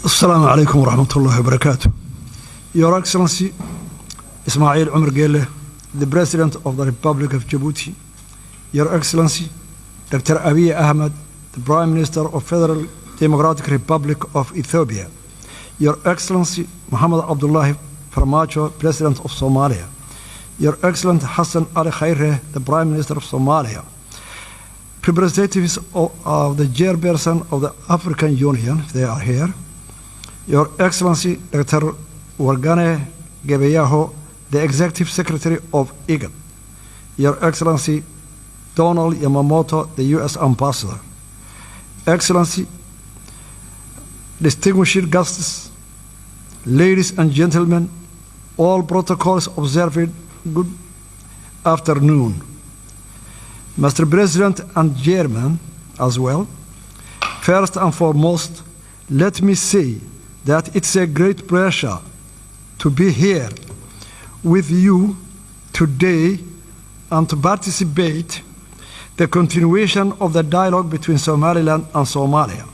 Assalamu alaikum wa rahmatullahi wa barakatuh. Your Excellency, Ismail Omar Gele, the President of the Republic of Djibouti. Your Excellency, Dr. Abiy Ahmed, the Prime Minister of Federal Democratic Republic of Ethiopia. Your Excellency, Mohammed Abdullahi Farmajo, President of Somalia. Your Excellency, Hassan Ali Khaireh, the Prime Minister of Somalia. Representatives of the chairperson of the African Union, if they are here. Your Excellency, Dr. Wargane Gebeyaho, the Executive Secretary of IGAD. Your Excellency, Donald Yamamoto, the U.S. Ambassador. Excellency, distinguished guests, ladies and gentlemen, all protocols observed, good afternoon. Mr. President and Chairman as well, first and foremost, let me say that it's a great pleasure to be here with you today and to participate the continuation of the dialogue between Somaliland and Somalia.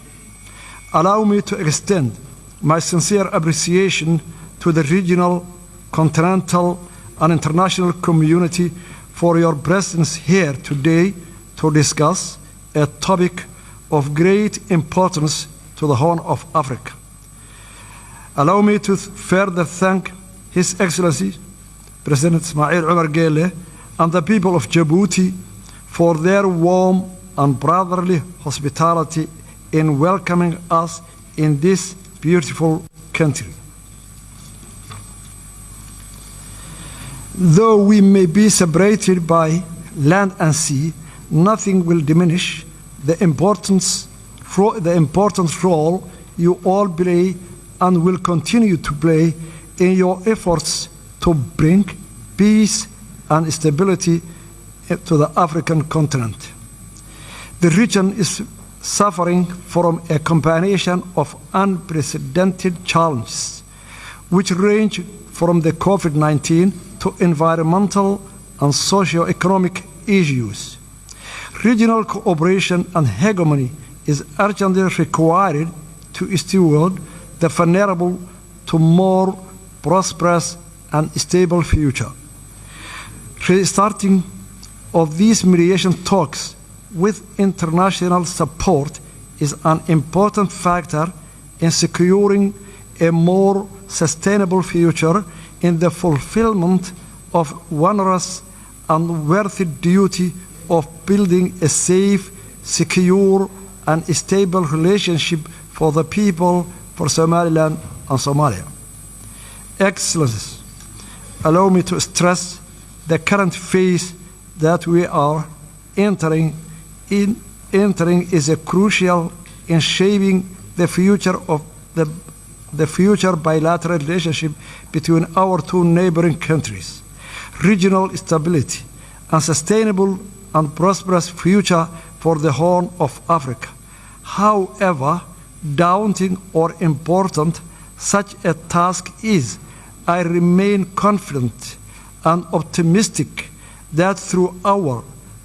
Allow me to extend my sincere appreciation to the regional, continental, and international community for your presence here today to discuss a topic of great importance to the Horn of Africa. Allow me to further thank His Excellency, President Ismail Omar Gele, and the people of Djibouti for their warm and brotherly hospitality in welcoming us in this beautiful country. Though we may be separated by land and sea, nothing will diminish the important role you all play and will continue to play in your efforts to bring peace and stability to the African continent. The region is suffering from a combination of unprecedented challenges, which range from the COVID-19 to environmental and socio-economic issues. Regional cooperation and hegemony is urgently required to steward the vulnerable to more prosperous and stable future. Restarting of these mediation talks with international support is an important factor in securing a more sustainable future in the fulfillment of onerous and worthy duty of building a safe, secure, and stable relationship for the people, for Somaliland and Somalia. Excellencies, allow me to stress the current phase that we are entering is a crucial in shaping the future of the future bilateral relationship between our two neighboring countries, regional stability, and sustainable and prosperous future for the Horn of Africa. However daunting or important such a task is, I remain confident and optimistic that through our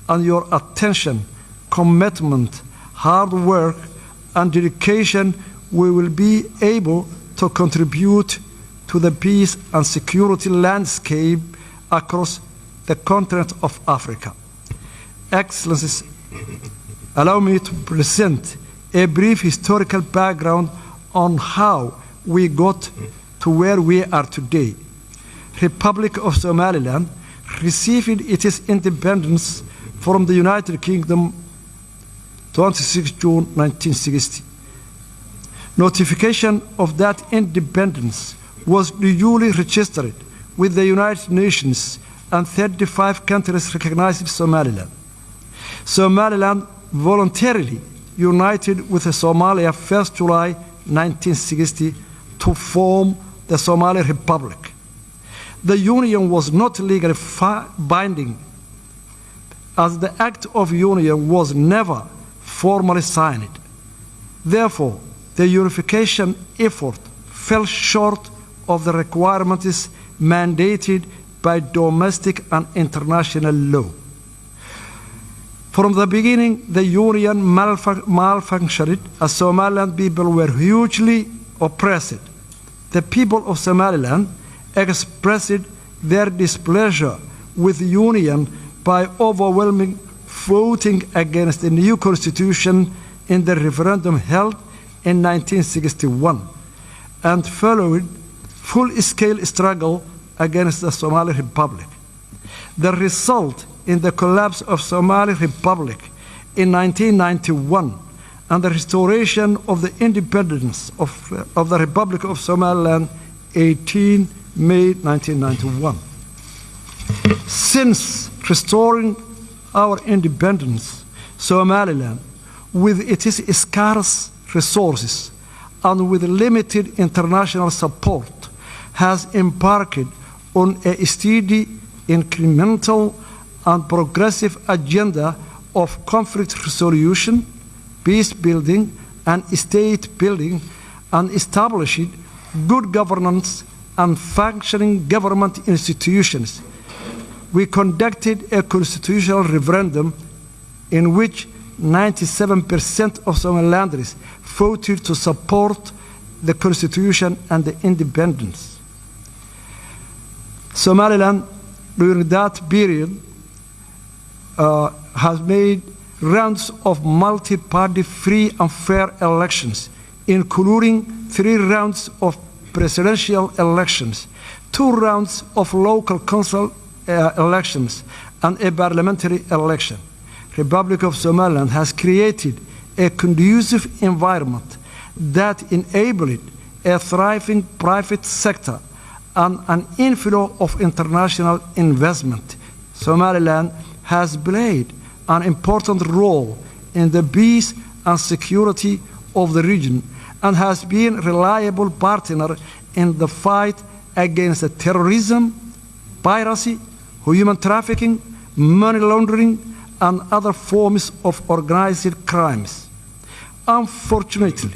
and your attention, commitment, hard work, and dedication, we will be able to contribute to the peace and security landscape across the continent of Africa. Excellencies, allow me to present a brief historical background on how we got to where we are today. Republic of Somaliland received its independence from the United Kingdom 26 June 1960. Notification of that independence was duly registered with the United Nations, and 35 countries recognized Somaliland. Somaliland voluntarily united with Somalia 1st July 1960 to form the Somali Republic. The union was not legally binding, as the Act of Union was never formally signed. Therefore, the unification effort fell short of the requirements mandated by domestic and international law. From the beginning, the union malfunctioned as Somaliland people were hugely oppressed. The people of Somaliland expressed their displeasure with the Union by overwhelming voting against the new constitution in the referendum held in 1961 and followed full-scale struggle against the Somali Republic. The result in the collapse of Somali Republic in 1991 and the restoration of the independence of the Republic of Somaliland 18 May 1991. Since restoring our independence, Somaliland, with its scarce resources and with limited international support, has embarked on a steady, incremental, and progressive agenda of conflict resolution, peace building, and state building, and established good governance and functioning government institutions. We conducted a constitutional referendum in which 97% of Somalilanders voted to support the constitution and the independence. Somaliland, during that period, has made rounds of multi-party free and fair elections, including 3 rounds of presidential elections, 2 rounds of local council elections, and a parliamentary election. Republic of Somaliland has created a conducive environment that enabled a thriving private sector and an inflow of international investment. Somaliland has played an important role in the peace and security of the region and has been a reliable partner in the fight against terrorism, piracy, human trafficking, money laundering, and other forms of organized crimes. Unfortunately,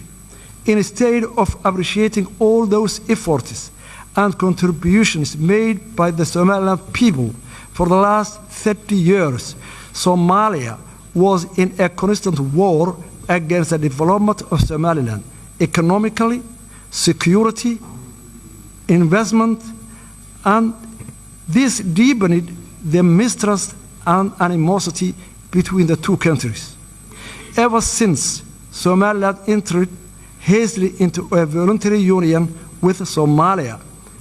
instead of appreciating all those efforts and contributions made by the Somaliland people for the last 30 years, Somalia was in a constant war against the development of Somaliland, economically, security, investment, and this deepened the mistrust and animosity between the two countries. Ever since Somaliland entered hastily into a voluntary union with Somalia,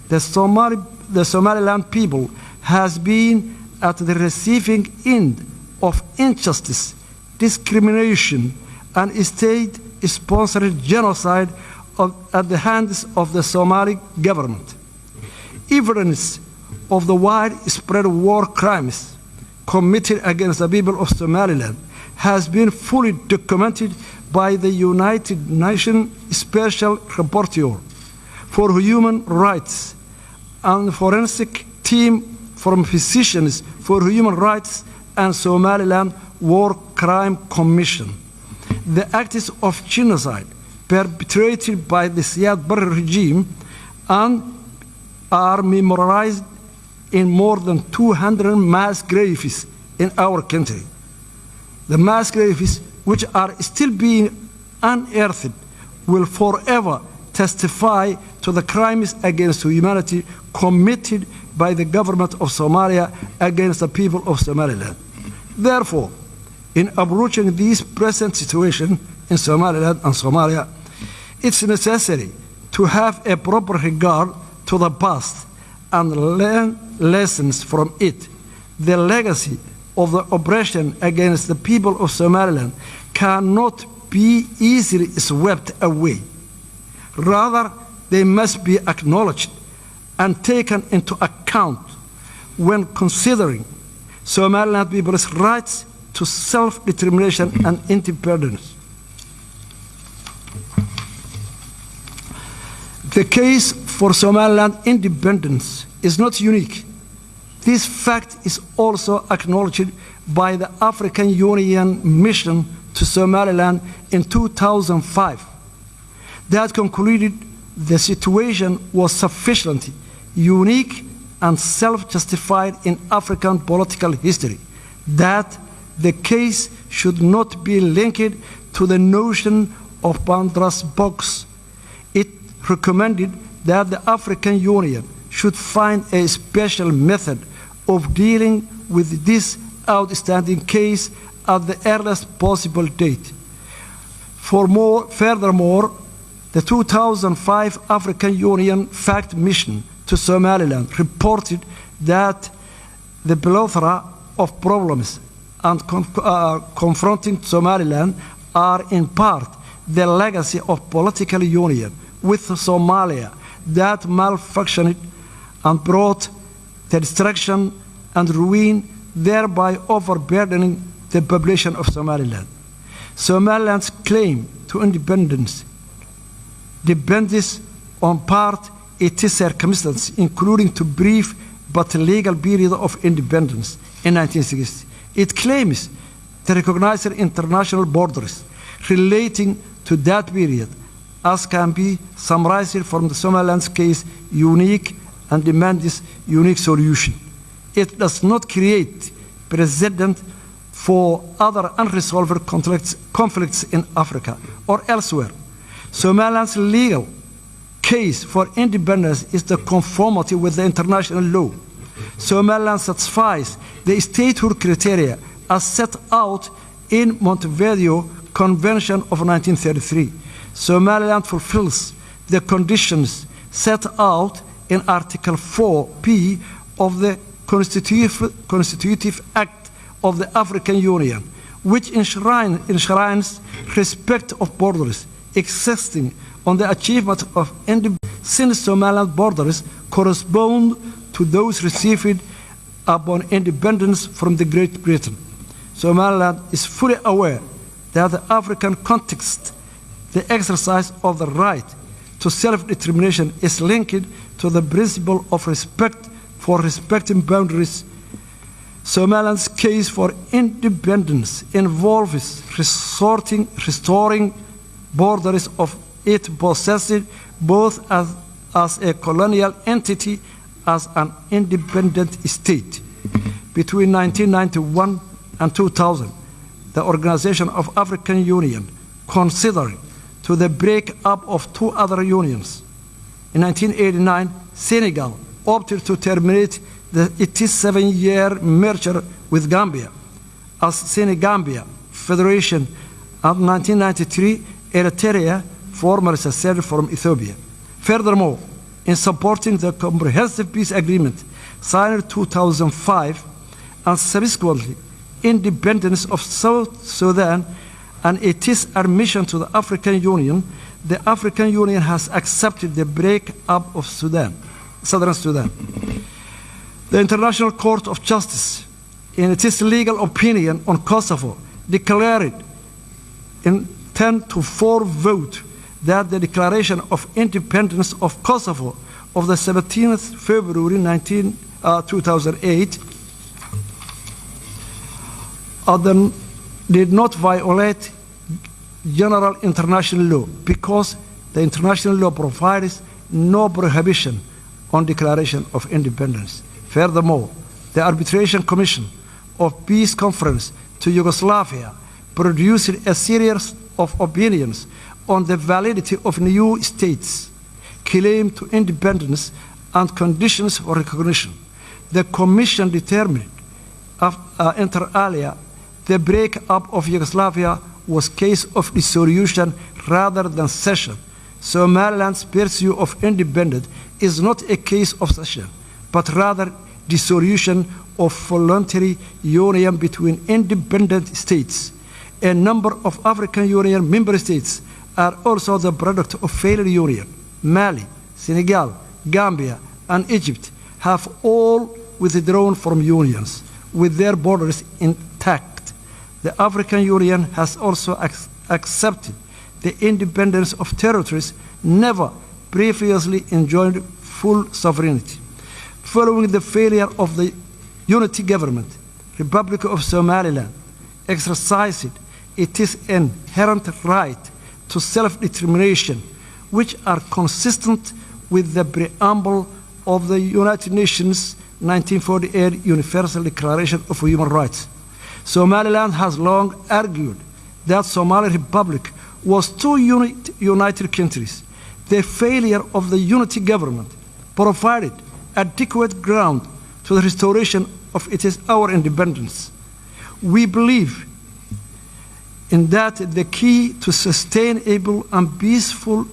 the Somaliland people has been at the receiving end of injustice, discrimination, and state-sponsored genocide at the hands of the Somali government. Evidence of the widespread war crimes committed against the people of Somaliland has been fully documented by the United Nations Special Rapporteur for Human Rights and forensic team from Physicians for Human Rights and Somaliland War Crime Commission. The acts of genocide perpetrated by the Siad Barre regime and are memorialized in more than 200 mass graves in our country. The mass graves, which are still being unearthed, will forever testify to the crimes against humanity committed by the government of Somalia against the people of Somaliland. Therefore, in approaching this present situation in Somaliland and Somalia, it's necessary to have a proper regard to the past and learn lessons from it. The legacy of the oppression against the people of Somaliland cannot be easily swept away. Rather, they must be acknowledged and taken into account when considering Somaliland people's rights to self-determination and independence. The case for Somaliland independence is not unique. This fact is also acknowledged by the African Union mission to Somaliland in 2005. That concluded the situation was sufficiently unique and self-justified in African political history, that the case should not be linked to the notion of Pandora's box. It recommended that the African Union should find a special method of dealing with this outstanding case at the earliest possible date. Furthermore, the 2005 African Union Fact Mission to Somaliland reported that the plethora of problems confronting Somaliland are in part the legacy of political union with Somalia that malfunctioned and brought the destruction and ruin, thereby overburdening the population of Somaliland. Somaliland's claim to independence depends on part its circumstances, including the brief but legal period of independence in 1960. It claims to recognize international borders relating to that period, as can be summarized from the Somaliland's case, unique and demands unique solution. It does not create precedent for other unresolved conflicts in Africa or elsewhere. Somaliland's legal case for independence is the conformity with the international law. Somaliland satisfies the statehood criteria as set out in Montevideo Convention of 1933. Somaliland fulfills the conditions set out in Article 4P of the Constitutive Act of the African Union, which enshrines respect of borders existing on the achievement of independence, since Somaliland borders correspond to those received upon independence from the Great Britain. Somaliland is fully aware that the African context, the exercise of the right to self-determination is linked to the principle of respect for respecting boundaries. Somaliland's case for independence involves restoring borders of it possessed both as a colonial entity as an independent state. Between 1991 and 2000, the Organization of African Union considered to the break-up of two other unions. In 1989, Senegal opted to terminate its 7-year merger with Gambia as Senegambia Federation, and 1993, Eritrea formally seceded from Ethiopia. Furthermore, in supporting the Comprehensive Peace Agreement signed in 2005 and subsequently independence of South Sudan and its admission to the African Union, the African Union has accepted the break-up of Southern Sudan. The International Court of Justice, in its legal opinion on Kosovo, declared in 10-4 vote that the declaration of independence of Kosovo of the 17th February 2008 did not violate general international law, because the international law provides no prohibition on declaration of independence. Furthermore, the Arbitration Commission of Peace Conference to Yugoslavia produced a series of opinions on the validity of new states' claim to independence and conditions for recognition. The Commission determined, inter alia, the break-up of Yugoslavia was a case of dissolution rather than cession. Somaliland's pursuit of independence is not a case of cession, but rather dissolution of voluntary union between independent states. A number of African Union member states are also the product of failed union. Mali, Senegal, Gambia, and Egypt have all withdrawn from unions with their borders intact. The African Union has also accepted the independence of territories never previously enjoyed full sovereignty. Following the failure of the unity government, Republic of Somaliland exercised its inherent right to self-determination, which are consistent with the preamble of the United Nations 1948 Universal Declaration of Human Rights. Somaliland has long argued that Somali Republic was two united countries. The failure of the unity government provided adequate ground to the restoration of our independence. We believe in that the key to sustainable and peaceful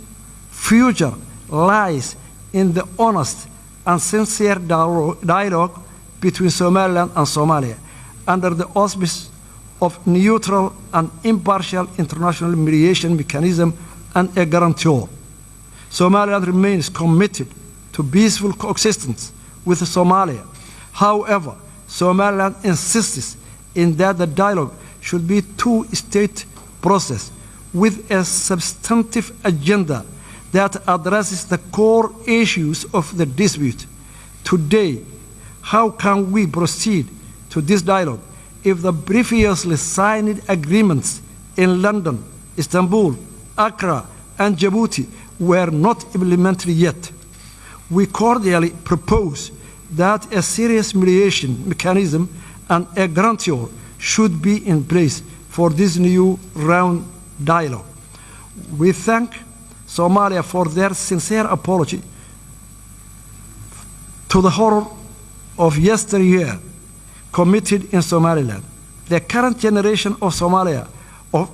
future lies in the honest and sincere dialogue between Somaliland and Somalia under the auspices of neutral and impartial international mediation mechanism and a guarantor. Somaliland remains committed to peaceful coexistence with Somalia. However, Somaliland insists in that the dialogue should be a two-state process with a substantive agenda that addresses the core issues of the dispute. Today, how can we proceed to this dialogue if the previously signed agreements in London, Istanbul, Accra, and Jabuuti were not implemented yet? We cordially propose that a serious mediation mechanism and a guarantor should be in place for this new round dialogue. We thank Somalia for their sincere apology to the horror of yesteryear committed in Somaliland. The current generation of Somalia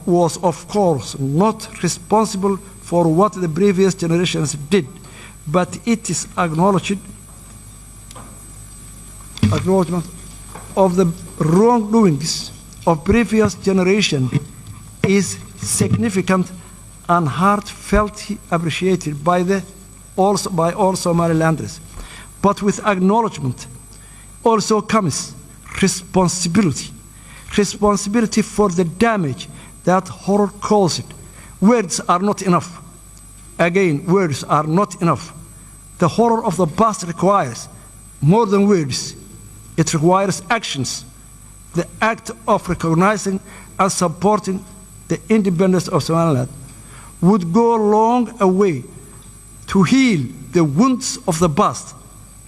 was, of course, not responsible for what the previous generations did, but it is acknowledgement of the wrongdoings of previous generation is significant and heartfelt appreciated by all Somalilanders. But with acknowledgement also comes responsibility. Responsibility for the damage that horror caused. Words are not enough. Again, words are not enough. The horror of the past requires more than words. It requires actions. The act of recognizing and supporting the independence of Somaliland would go a long way to heal the wounds of the past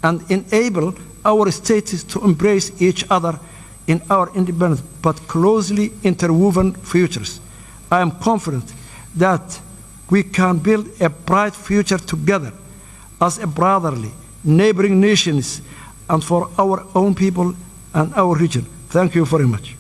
and enable our states to embrace each other in our independent but closely interwoven futures. I am confident that we can build a bright future together as a brotherly, neighboring nations and for our own people and our region. Thank you very much.